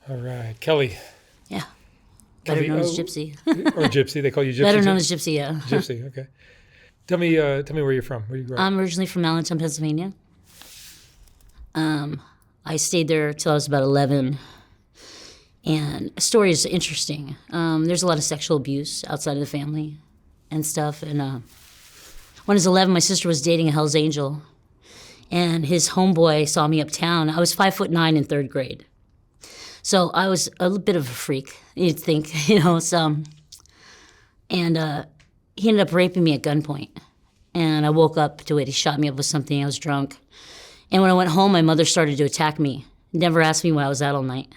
All right. Kelly. Yeah. Better Kelly, known as Gypsy. Or Gypsy. They call you Gypsy. Better too? known as Gypsy, yeah. Gypsy, okay. Tell me where you're from. Where you grew up? I'm originally from Allentown, Pennsylvania. I stayed there till I was about 11. And the story is interesting. There's a lot of sexual abuse outside of the family and stuff. And when I was 11, my sister was dating a Hell's Angel. And his homeboy saw me uptown. I was 5'9" in third grade. So I was a little bit of a freak, you'd think, you know. And he ended up raping me at gunpoint. And I woke up to it. He shot me up with something. I was drunk. And when I went home, my mother started to attack me. Never asked me why I was out all night.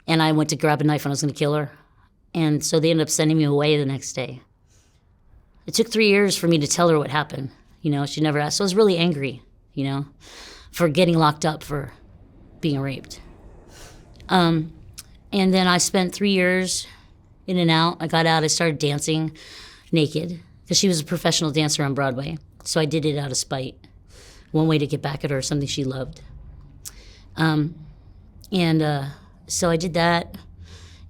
And I went to grab a knife and I was going to kill her. And so they ended up sending me away the next day. It took 3 years for me to tell her what happened. You know, she never asked. So I was really angry, you know, for getting locked up for being raped. And then I spent 3 years in and out. I got out. I started dancing naked because she was a professional dancer on Broadway. So I did it out of spite. One way to get back at her, something she loved. So I did that,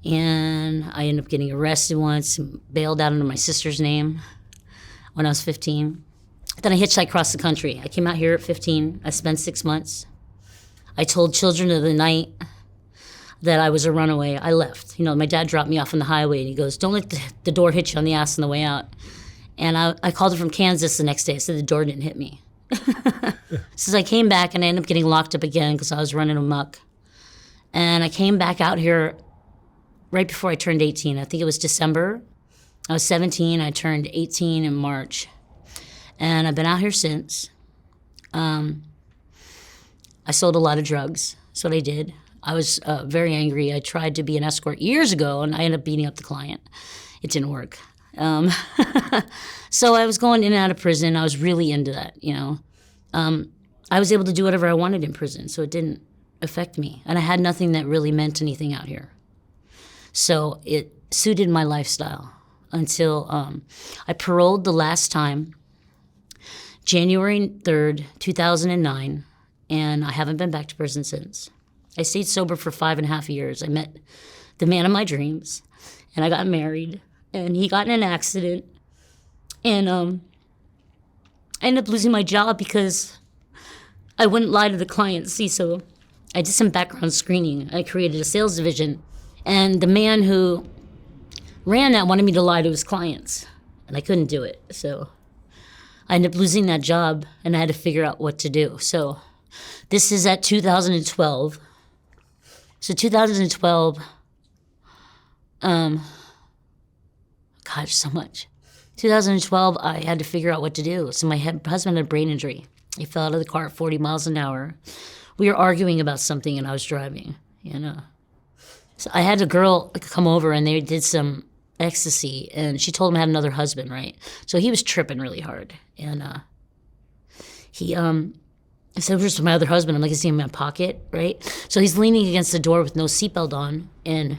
and I ended up getting arrested once, bailed out under my sister's name when I was 15. Then I hitchhiked across the country. I came out here at 15. I spent 6 months. I told children of the night that I was a runaway. I left. You know, my dad dropped me off on the highway, and he goes, "Don't let the door hit you on the ass on the way out." And I called her from Kansas the next day. I said the door didn't hit me. So I came back, and I ended up getting locked up again because I was running amok. And I came back out here right before I turned 18. I think it was December. I was 17. I turned 18 in March. And I've been out here since. I sold a lot of drugs. That's what I did. I was very angry. I tried to be an escort years ago, and I ended up beating up the client. It didn't work. So I was going in and out of prison. I was really into that, you know. I was able to do whatever I wanted in prison, so it didn't affect me. And I had nothing that really meant anything out here. So it suited my lifestyle until I paroled the last time, January 3rd, 2009, and I haven't been back to prison since. I stayed sober for 5.5 years. I met the man of my dreams, and I got married, and he got in an accident, and I ended up losing my job because I wouldn't lie to the clients. See, so I did some background screening. I created a sales division, and the man who ran that wanted me to lie to his clients, and I couldn't do it. So I ended up losing that job, and I had to figure out what to do. So this is at 2012. So 2012, gosh, so much. 2012, I had to figure out what to do. So my husband had a brain injury. He fell out of the car at 40 miles an hour. We were arguing about something, and I was driving, you know. So I had a girl come over, and they did some ecstasy, and she told him I had another husband, right? So he was tripping really hard, and he said, "Where's my other husband?" I'm like, "Is he in my pocket?" Right? So he's leaning against the door with no seatbelt on, and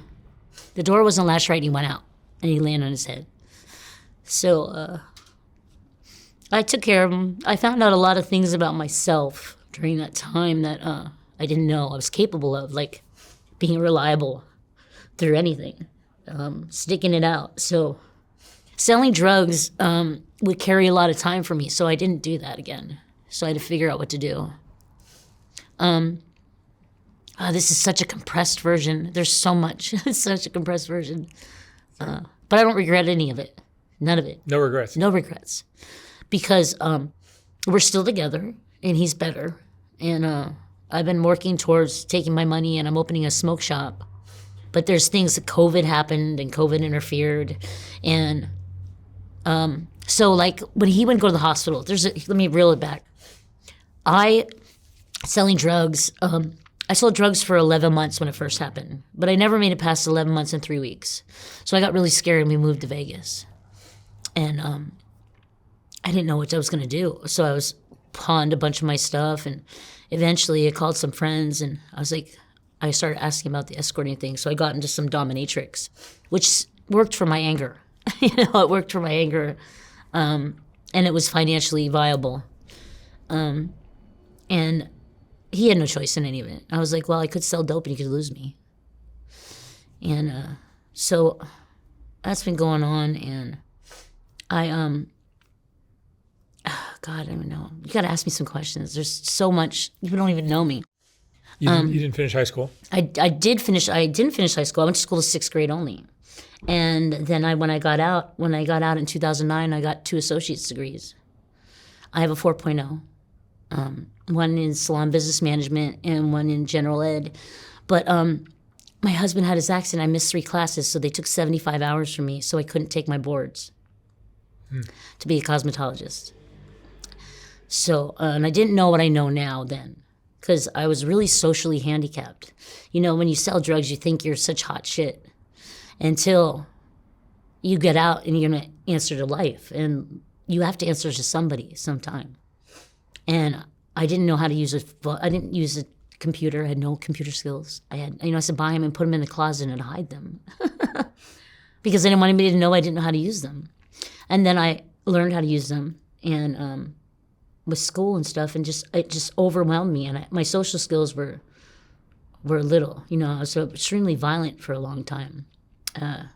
the door wasn't latched right, and he went out, and he landed on his head. So I took care of him. I found out a lot of things about myself during that time that I didn't know I was capable of, like being reliable through anything, sticking it out. So selling drugs would carry a lot of time for me, so I didn't do that again. So I had to figure out what to do. This is such a compressed version. There's so much. It's such a compressed version. But I don't regret any of it. None of it. No regrets. No regrets. Because we're still together, and he's better. And I've been working towards taking my money, and I'm opening a smoke shop. But there's things that COVID happened, and COVID interfered. And so, like, when he went to go to the hospital, let me reel it back. Selling drugs, I sold drugs for 11 months when it first happened. But I never made it past 11 months and 3 weeks. So I got really scared, and we moved to Vegas. And I didn't know what I was going to do. So I pawned a bunch of my stuff, and eventually I called some friends, and I started asking about the escorting thing. So I got into some dominatrix, which worked for my anger. It worked for my anger, and it was financially viable. And he had no choice in any of it. I was like, well, I could sell dope and he could lose me. And so that's been going on, and I God, I don't know. You got to ask me some questions. There's so much. You don't even know me. You didn't finish high school? I didn't finish high school. I went to school to 6th grade only. And then when I got out in 2009, I got 2 associate's degrees. I have a 4.0. One in salon business management and one in general ed. But my husband had his accident. I missed 3 classes, so they took 75 hours from me, so I couldn't take my boards to be a cosmetologist. So, and I didn't know what I know now then, because I was really socially handicapped. You know, when you sell drugs, you think you're such hot shit until you get out and you're going to answer to life. And you have to answer to somebody sometime. And I didn't know how to use I didn't use a computer. I had no computer skills. I used to buy them and put them in the closet and hide them because I didn't want anybody to know I didn't know how to use them. And then I learned how to use them and with school and stuff, and it just overwhelmed me. And my social skills were little. You know, I was so extremely violent for a long time. And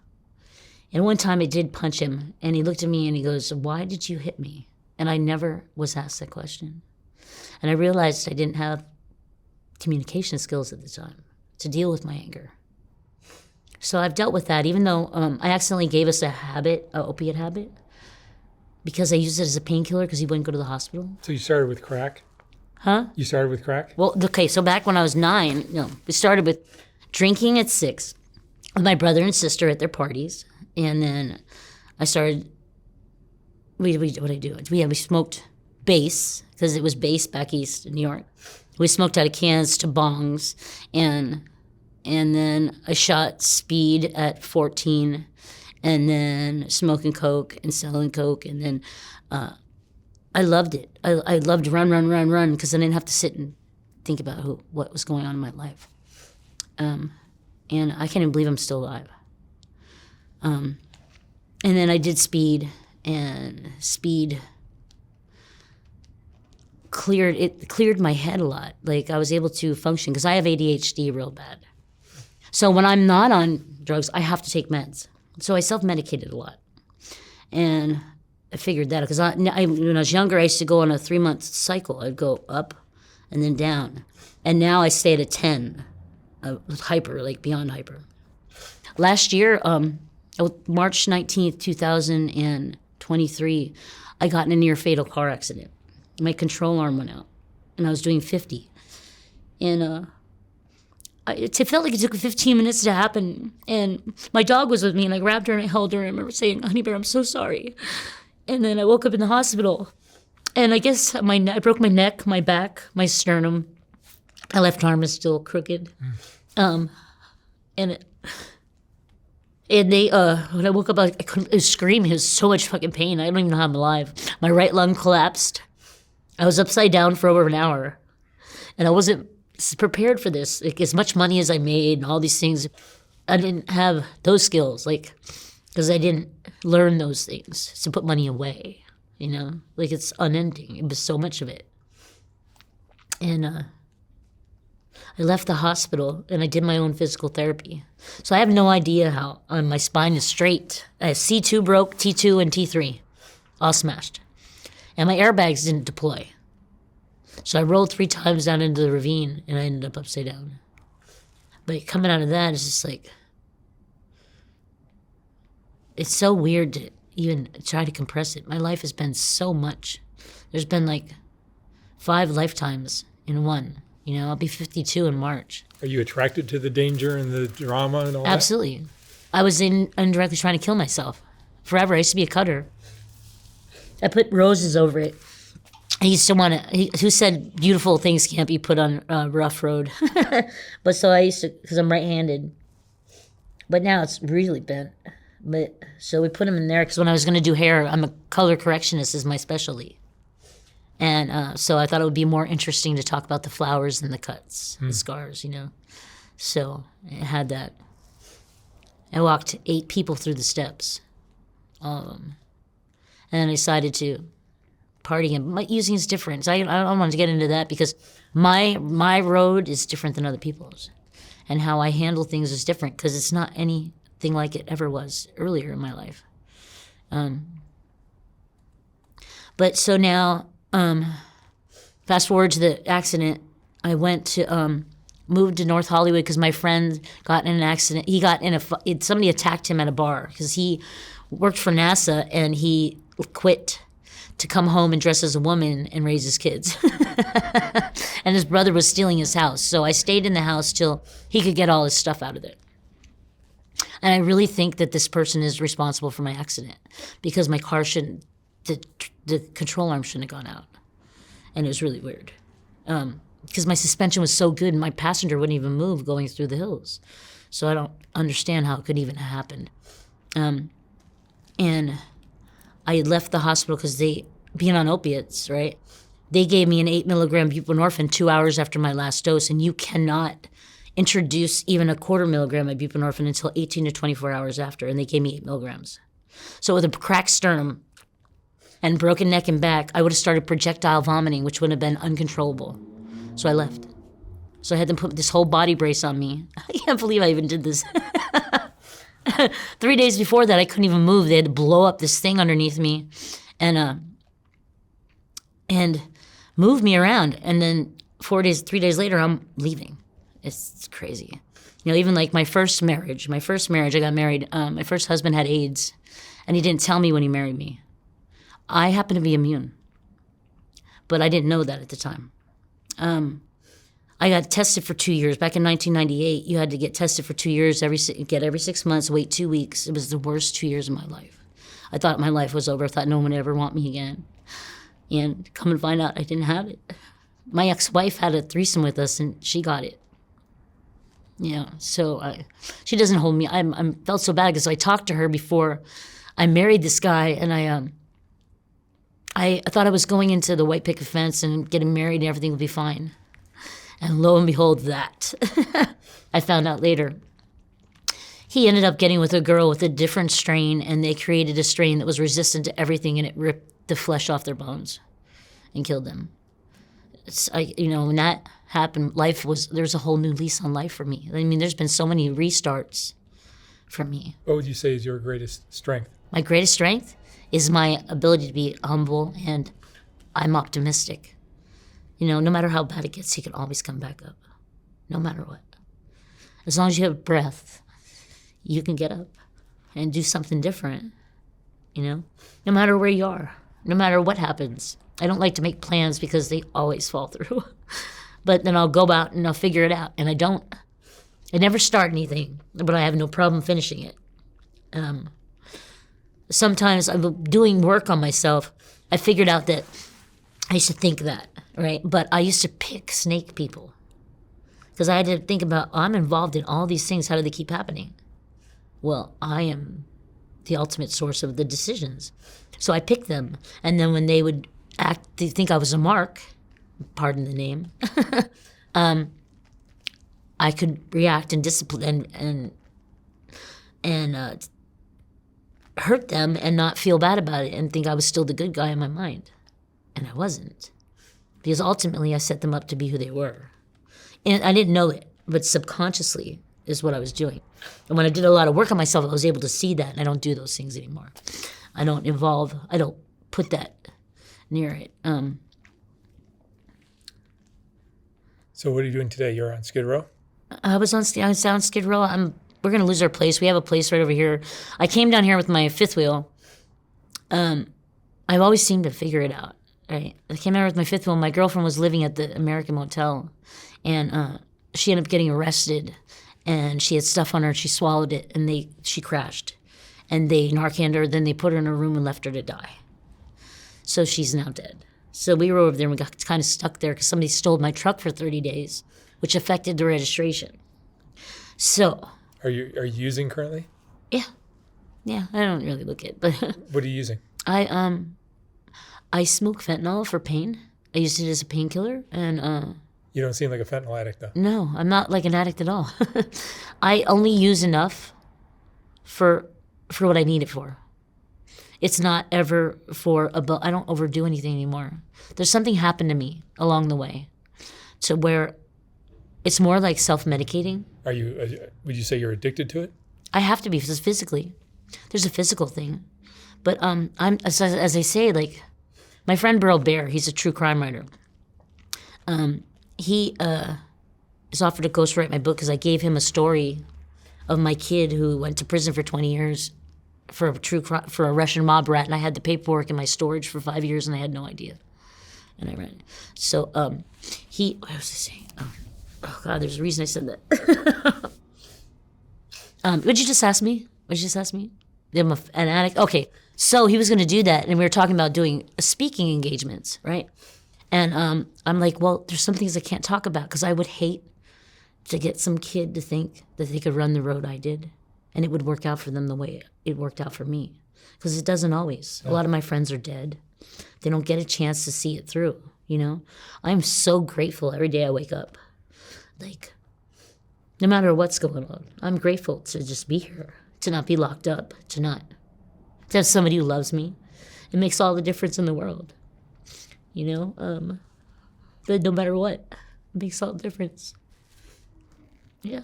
one time I did punch him, and he looked at me and he goes, "Why did you hit me?" And I never was asked that question. And I realized I didn't have communication skills at the time to deal with my anger. So I've dealt with that, even though I accidentally gave us an opiate habit, because I used it as a painkiller because he wouldn't go to the hospital. So you started with crack? Huh? You started with crack? Well, okay, so back when I was 9, we started with drinking at 6 with my brother and sister at their parties. And then I started, what did I do? We smoked base, because it was base back east in New York. We smoked out of cans to bongs, and then I shot speed at 14, and then smoking coke and selling coke, and then I loved it. I loved run, because I didn't have to sit and think about what was going on in my life. And I can't even believe I'm still alive. And then I did speed, and speed cleared my head a lot. Like, I was able to function, because I have ADHD real bad. So when I'm not on drugs, I have to take meds. So I self-medicated a lot. And I figured that out, because when I was younger, I used to go on a 3-month cycle. I'd go up and then down. And now I stay at a 10, hyper, like beyond hyper. Last year, March 19th, 2023, I got in a near-fatal car accident. My control arm went out, and I was doing 50. And it felt like it took 15 minutes to happen. And my dog was with me, and I grabbed her and I held her, and I remember saying, "Honey bear, I'm so sorry." And then I woke up in the hospital, and I guess I broke my neck, my back, my sternum. My left arm is still crooked. And they, when I woke up, I was screaming. It was so much fucking pain. I don't even know how I'm alive. My right lung collapsed. I was upside down for over an hour. And I wasn't prepared for this. Like, as much money as I made and all these things, I didn't have those skills, because I didn't learn those things to put money away, you know? Like, it's unending. It was so much of it. And I left the hospital, and I did my own physical therapy. So I have no idea how my spine is straight. C2 broke, T2 and T3, all smashed. And my airbags didn't deploy. So I rolled 3 times down into the ravine, and I ended up upside down. But coming out of that, it's just like, it's so weird to even try to compress it. My life has been so much. There's been like 5 lifetimes in one. You know, I'll be 52 in March. Are you attracted to the danger and the drama and all that? Absolutely. I was indirectly trying to kill myself forever. I used to be a cutter. I put roses over it. I used to want to, who said beautiful things can't be put on a rough road? But so I used to, because I'm right-handed. But now it's really bent. But so we put them in there, because when I was going to do hair, I'm a color correctionist is my specialty. And so I thought it would be more interesting to talk about the flowers than the cuts, the scars, you know. So I had that. I walked 8 people through the steps, all of them. And then I decided to party, and my using is different. So I don't want to get into that, because my road is different than other people's. and how I handle things is different because it's not anything like it ever was earlier in my life. But so now, fast forward to the accident, I went to moved to North Hollywood because my friend got in an accident. He got in somebody attacked him at a bar because he worked for NASA and he quit to come home and dress as a woman and raise his kids. And his brother was stealing his house. So I stayed in the house till he could get all his stuff out of it. And I really think that this person is responsible for my accident because my car the control arm shouldn't have gone out. And it was really weird. Because my suspension was so good and my passenger wouldn't even move going through the hills. So I don't understand how it could even have happened. And I had left the hospital because being on opiates, right? They gave me an 8 milligram buprenorphine 2 hours after my last dose, and you cannot introduce even a 1/4 milligram of buprenorphine until 18 to 24 hours after, and they gave me 8 milligrams. So with a cracked sternum and broken neck and back, I would have started projectile vomiting, which would have been uncontrollable. So I left. So I had them put this whole body brace on me. I can't believe I even did this. 3 days before that, I couldn't even move. They had to blow up this thing underneath me and move me around. And then 3 days later, I'm leaving. It's crazy. You know, even like my first marriage, I got married. My first husband had AIDS, and he didn't tell me when he married me. I happen to be immune, but I didn't know that at the time. I got tested for 2 years. Back in 1998, you had to get tested for 2 years, every 6 months, wait 2 weeks. It was the worst 2 years of my life. I thought my life was over. I thought no one would ever want me again. And come and find out I didn't have it. My ex-wife had a threesome with us, and she got it. Yeah, so she doesn't hold me. I felt so bad because I talked to her before I married this guy, and I thought I was going into the white picket fence and getting married and everything would be fine. And lo and behold, that. I found out later. He ended up getting with a girl with a different strain, and they created a strain that was resistant to everything, and it ripped the flesh off their bones and killed them. When that happened, there's a whole new lease on life for me. I mean, there's been so many restarts for me. What would you say is your greatest strength? My greatest strength is my ability to be humble, and I'm optimistic. You know, no matter how bad it gets, he can always come back up, no matter what. As long as you have breath, you can get up and do something different, you know, no matter where you are, no matter what happens. I don't like to make plans because they always fall through. But then I'll go out and I'll figure it out, and I never start anything, but I have no problem finishing it. Sometimes I'm doing work on myself. I figured out that I used to think that, right? But I used to pick snake people because I had to think about, I'm involved in all these things. How do they keep happening? Well, I am the ultimate source of the decisions. So I picked them. And then when they would they think I was a mark, pardon the name, I could react and discipline and hurt them and not feel bad about it and think I was still the good guy in my mind. And I wasn't. Because ultimately I set them up to be who they were. And I didn't know it, but subconsciously is what I was doing. And when I did a lot of work on myself, I was able to see that, and I don't do those things anymore. I don't put that near it. So what are you doing today? You're on Skid Row? I was on Skid Row. We're going to lose our place. We have a place right over here. I came down here with my fifth wheel. I've always seemed to figure it out, right? I came out with my fifth wheel. My girlfriend was living at the American Motel, and she ended up getting arrested, and she had stuff on her, and she swallowed it, and she crashed. And they Narcaned her, then they put her in a room and left her to die. So she's now dead. So we were over there, and we got kind of stuck there because somebody stole my truck for 30 days, which affected the registration. So... Are you using currently? Yeah. I don't really look it, but what are you using? I smoke fentanyl for pain. I used it as a painkiller, and you don't seem like a fentanyl addict, though. No, I'm not like an addict at all. I only use enough for what I need it for. It's not ever I don't overdo anything anymore. There's something happened to me along the way, to where it's more like self-medicating. Are you? Would you say you're addicted to it? I have to be because physically. There's a physical thing. But I'm as I say, like, my friend Burl Bear, he's a true crime writer. He is offered to ghostwrite my book because I gave him a story of my kid who went to prison for 20 years for a Russian mob rat, and I had the paperwork in my storage for 5 years, and I had no idea. And I read it. So what was I saying? Oh God, there's a reason I said that. What'd you just ask me? I'm an addict? Okay, so he was going to do that, and we were talking about doing speaking engagements, right? And I'm like, well, there's some things I can't talk about because I would hate to get some kid to think that they could run the road I did, and it would work out for them the way it worked out for me. Because it doesn't always. A lot of my friends are dead. They don't get a chance to see it through, you know? I'm so grateful every day I wake up. Like, no matter what's going on, I'm grateful to just be here, to not be locked up, to have somebody who loves me. It makes all the difference in the world, you know? But no matter what, it makes all the difference. Yeah.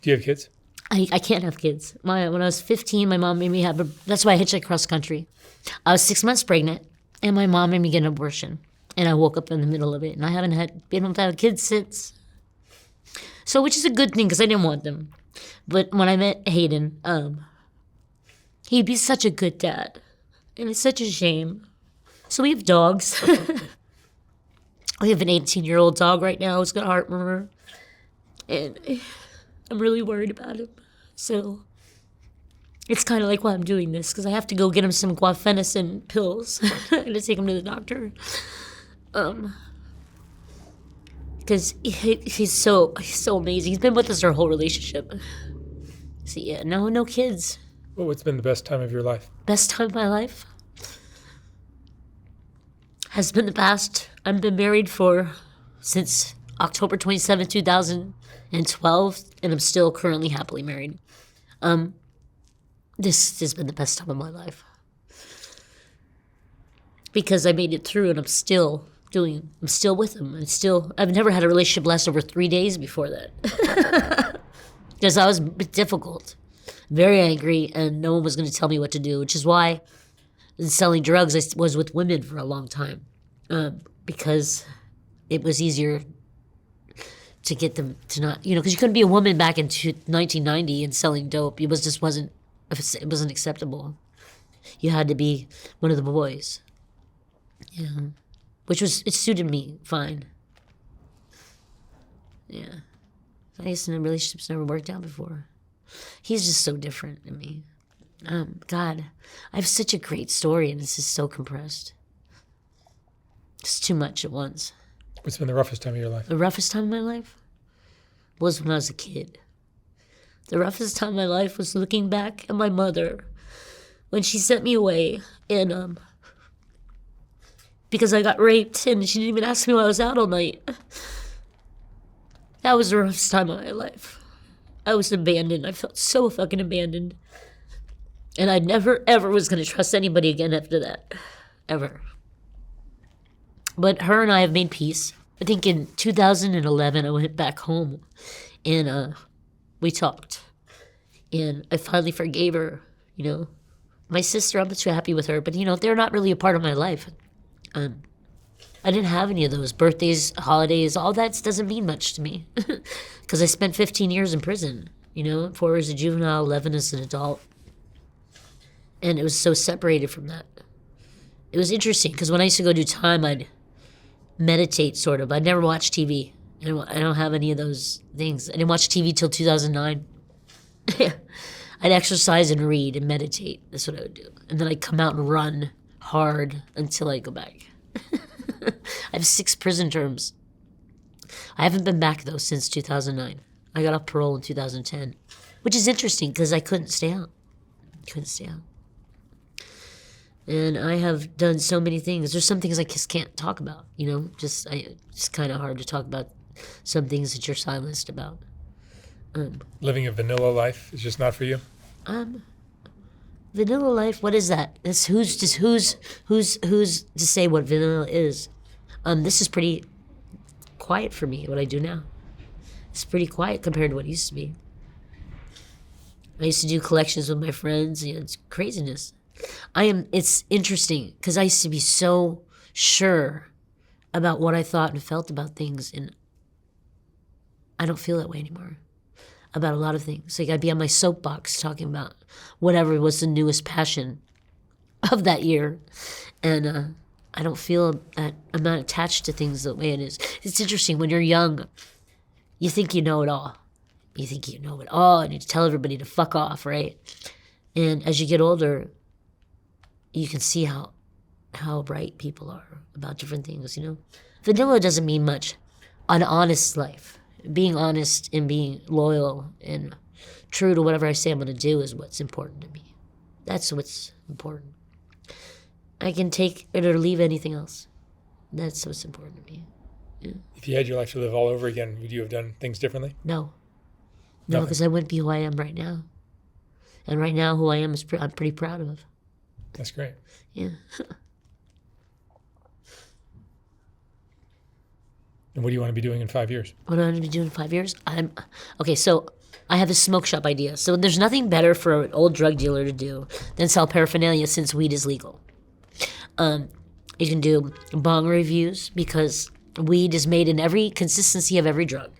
Do you have kids? I can't have kids. When I was 15, my mom made me that's why I hitchhiked cross country. I was 6 months pregnant, and my mom made me get an abortion. And I woke up in the middle of it, and I haven't been able to have kids since. So, which is a good thing, because I didn't want them. But when I met Hayden, he'd be such a good dad. And it's such a shame. So we have dogs. We have an 18-year-old dog right now who's got a heart murmur. And I'm really worried about him. So it's kind of like why I'm doing this, because I have to go get him some guafenicin pills. I'm going to take him to the doctor. Because he's so amazing. He's been with us our whole relationship. So yeah, no kids. Well, what's been the best time of your life? Best time of my life has been the past. I've been married since October 27, 2012, and I'm still currently happily married. This has been the best time of my life. Because I made it through, and I'm still with him. I've never had a relationship last over 3 days before that. Because I was difficult, very angry, and no one was going to tell me what to do, which is why in selling drugs, I was with women for a long time. Because it was easier to get them to not, because you couldn't be a woman back in 1990 and selling dope. It wasn't acceptable. You had to be one of the boys. Yeah. It suited me fine. Yeah. I guess in relationships never worked out before. He's just so different than me. God, I have such a great story, and this is so compressed. It's too much at once. What's been the roughest time of your life? The roughest time of my life was when I was a kid. The roughest time of my life was looking back at my mother when she sent me away, and because I got raped, and she didn't even ask me why I was out all night. That was the roughest time of my life. I was abandoned. I felt so fucking abandoned. And I never, ever was going to trust anybody again after that. Ever. But her and I have made peace. I think in 2011, I went back home, and we talked. And I finally forgave her, My sister, I'm not too happy with her, but, they're not really a part of my life. I didn't have any of those birthdays, holidays, all that doesn't mean much to me. Because I spent 15 years in prison, 4 years as a juvenile, 11 as an adult. And it was so separated from that. It was interesting, because when I used to go do time, I'd meditate, sort of. I'd never watch TV. I don't have any of those things. I didn't watch TV till 2009. I'd exercise and read and meditate. That's what I would do. And then I'd come out and run hard until I go back. I have 6 prison terms. I haven't been back, though, since 2009. I got off parole in 2010, which is interesting because I couldn't stay out. And I have done so many things. There's some things I just can't talk about, It's kind of hard to talk about some things that you're silenced about. Living a vanilla life is just not for you? Vanilla life, what is that? Who's to say what vanilla is? This is pretty quiet for me, what I do now. It's pretty quiet compared to what it used to be. I used to do collections with my friends. It's craziness. It's interesting because I used to be so sure about what I thought and felt about things, and I don't feel that way anymore about a lot of things. Like I'd be on my soapbox talking about whatever was the newest passion of that year, and I don't feel that I'm not attached to things the way it is. It's interesting when you're young, you think you know it all. You think you know it all, and you tell everybody to fuck off, right? And as you get older, you can see how right people are about different things, Vanilla doesn't mean much. An honest life. Being honest and being loyal and true to whatever I say I'm going to do is what's important to me. That's what's important. I can take it or leave anything else. That's what's important to me. Yeah. If you had your life to live all over again, would you have done things differently? No, Nothing. because I wouldn't be who I am right now. And right now, who I am I'm pretty proud of. That's great. Yeah. And what do you want to be doing in 5 years? What am I going to be doing in 5 years? Okay, so I have a smoke shop idea. So there's nothing better for an old drug dealer to do than sell paraphernalia since weed is legal. You can do bong reviews because weed is made in every consistency of every drug.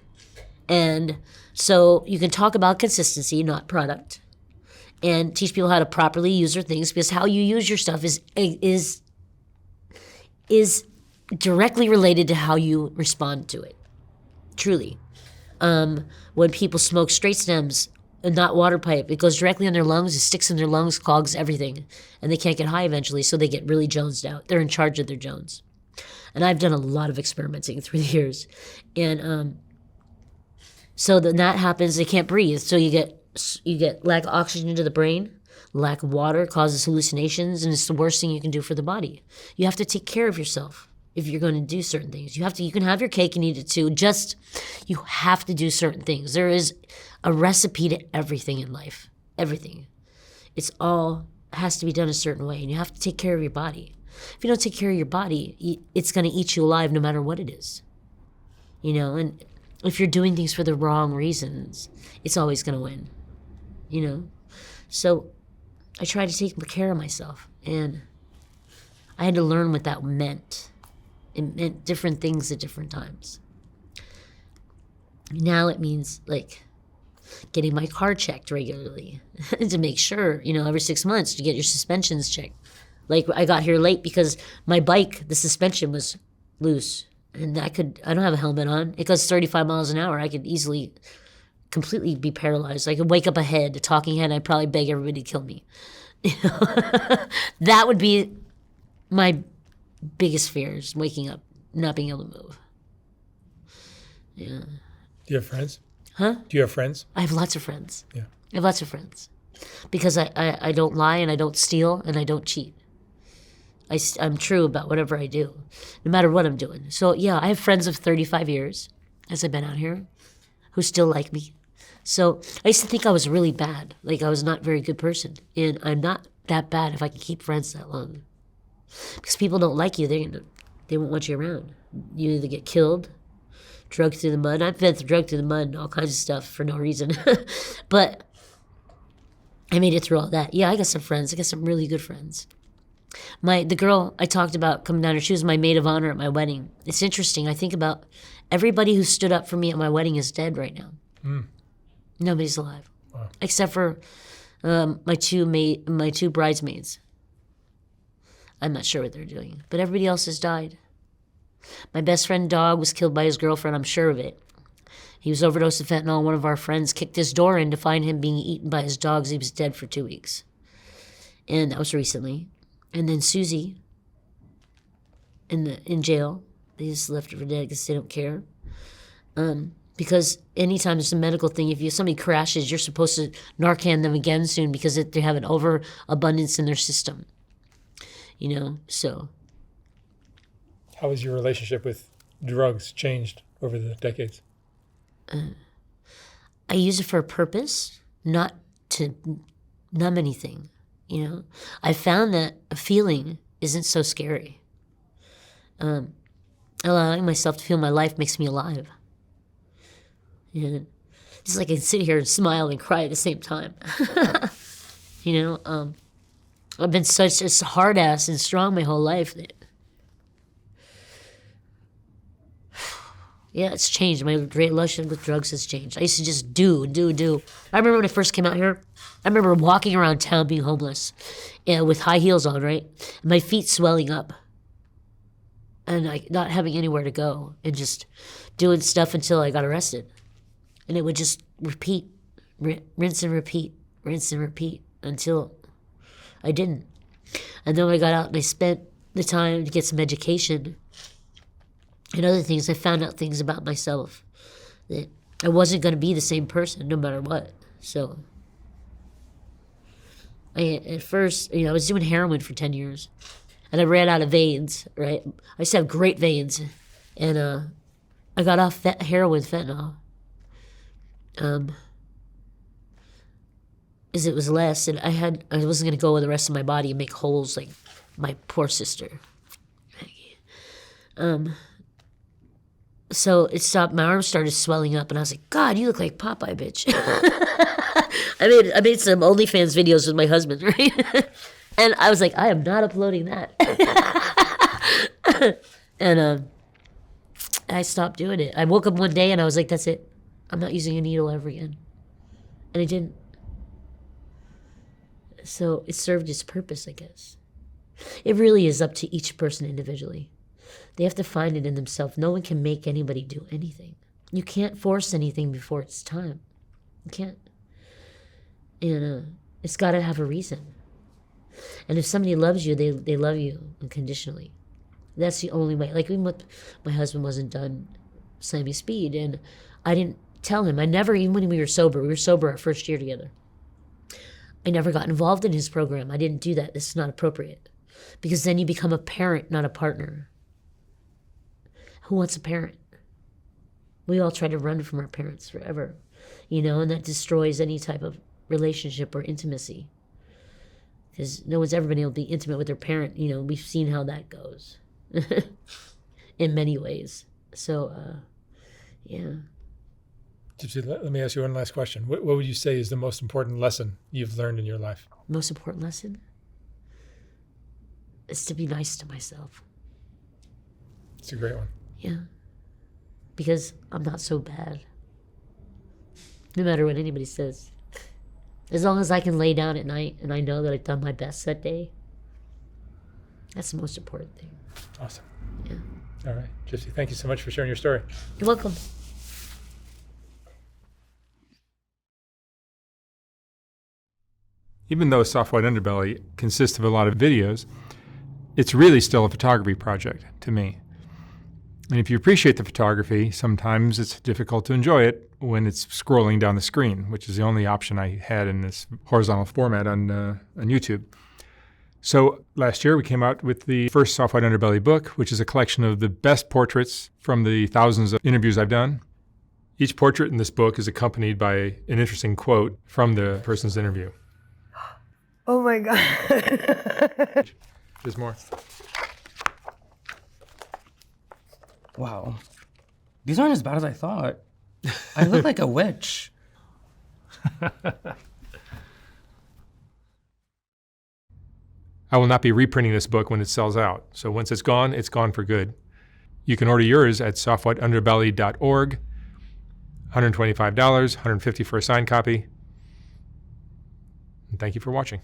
And so you can talk about consistency, not product, and teach people how to properly use their things, because how you use your stuff is directly related to how you respond to it. Truly. When people smoke straight stems and not water pipe, it goes directly in their lungs, it sticks in their lungs, clogs everything, and they can't get high eventually, so they get really jonesed out. They're in charge of their jones. And I've done a lot of experimenting through the years. And so then that happens, they can't breathe. So you get lack of oxygen to the brain, lack of water causes hallucinations, and it's the worst thing you can do for the body. You have to take care of yourself if you're going to do certain things. You can have your cake and eat it too. You have to do certain things. There is a recipe to everything in life. Everything. It's all has to be done a certain way, and you have to take care of your body. If you don't take care of your body, it's going to eat you alive no matter what it is. And if you're doing things for the wrong reasons, it's always going to win. So I try to take care of myself, and I had to learn what that meant. It meant different things at different times. Now it means like getting my car checked regularly to make sure, every 6 months to get your suspensions checked. Like I got here late because my bike, the suspension was loose, and I don't have a helmet on. It goes 35 miles an hour. I could easily completely be paralyzed. I could wake up a talking head, and I'd probably beg everybody to kill me. That would be my biggest fears, waking up, not being able to move. Yeah. Do you have friends? Huh? Do you have friends? I have lots of friends. Yeah. I have lots of friends. Because I don't lie, and I don't steal, and I don't cheat. I'm true about whatever I do, no matter what I'm doing. So, yeah, I have friends of 35 years, as I've been out here, who still like me. So I used to think I was really bad, like I was not a very good person. And I'm not that bad if I can keep friends that long. Because people don't like you, they won't want you around. You either get killed, drugged through the mud. I've been drugged through the mud and all kinds of stuff for no reason. But I made it through all that. Yeah, I got some friends. I got some really good friends. The girl I talked about coming down here, she was my maid of honor at my wedding. It's interesting. I think about everybody who stood up for me at my wedding is dead right now. Mm. Nobody's alive. Wow. Except for my two bridesmaids. I'm not sure what they're doing, but everybody else has died. My best friend dog was killed by his girlfriend, I'm sure of it. He was overdosed of fentanyl. One of our friends kicked his door in to find him being eaten by his dogs. He was dead for 2 weeks. And that was recently. And then Susie, in jail. They just left her for dead because they don't care. Because anytime there's a medical thing, if somebody crashes, you're supposed to Narcan them again soon because they have an overabundance in their system. So. How has your relationship with drugs changed over the decades? I use it for a purpose, not to numb anything. I found that a feeling isn't so scary. Allowing myself to feel my life makes me alive. And just like I can sit here and smile and cry at the same time. You know, I've been such a hard ass and strong my whole life that, yeah, it's changed. My relation with drugs has changed. I used to just do. I remember when I first came out here, I remember walking around town being homeless and with high heels on, right? And my feet swelling up and like not having anywhere to go and just doing stuff until I got arrested. And it would just repeat, rinse and repeat until I didn't. And then when I got out and I spent the time to get some education and other things, I found out things about myself that I wasn't going to be the same person no matter what. So at first, I was doing heroin for 10 years and I ran out of veins, right? I used to have great veins and I got off heroin fentanyl. As it was less, and I wasn't gonna go with the rest of my body and make holes like my poor sister. So it stopped. My arms started swelling up, and I was like, "God, you look like Popeye, bitch." I made some OnlyFans videos with my husband, right? And I was like, I am not uploading that. And I stopped doing it. I woke up one day and I was like, "That's it. I'm not using a needle ever again." And I didn't. So it served its purpose, I guess. It really is up to each person individually. They have to find it in themselves. No one can make anybody do anything. You can't force anything before it's time. You can't. And it's got to have a reason. And if somebody loves you, they love you unconditionally. That's the only way. Like even with my husband wasn't done slamming speed, and I didn't tell him. Even when we were sober our first year together. I never got involved in his program. I didn't do that. This is not appropriate. Because then you become a parent, not a partner. Who wants a parent? We all try to run from our parents forever, and that destroys any type of relationship or intimacy. Because no one's ever been able to be intimate with their parent. We've seen how that goes in many ways. So, yeah. Gypsy, let me ask you one last question. What would you say is the most important lesson you've learned in your life? Most important lesson is to be nice to myself. It's a great one. Yeah. Because I'm not so bad. No matter what anybody says. As long as I can lay down at night and I know that I've done my best that day, that's the most important thing. Awesome. Yeah. All right. Gypsy, thank you so much for sharing your story. You're welcome. Even though Soft White Underbelly consists of a lot of videos, it's really still a photography project to me. And if you appreciate the photography, sometimes it's difficult to enjoy it when it's scrolling down the screen, which is the only option I had in this horizontal format on YouTube. So last year we came out with the first Soft White Underbelly book, which is a collection of the best portraits from the thousands of interviews I've done. Each portrait in this book is accompanied by an interesting quote from the person's interview. Oh my God. There's more. Wow. These aren't as bad as I thought. I look like a witch. I will not be reprinting this book when it sells out. So once it's gone for good. You can order yours at softwhiteunderbelly.org. $125, $150 for a signed copy. And thank you for watching.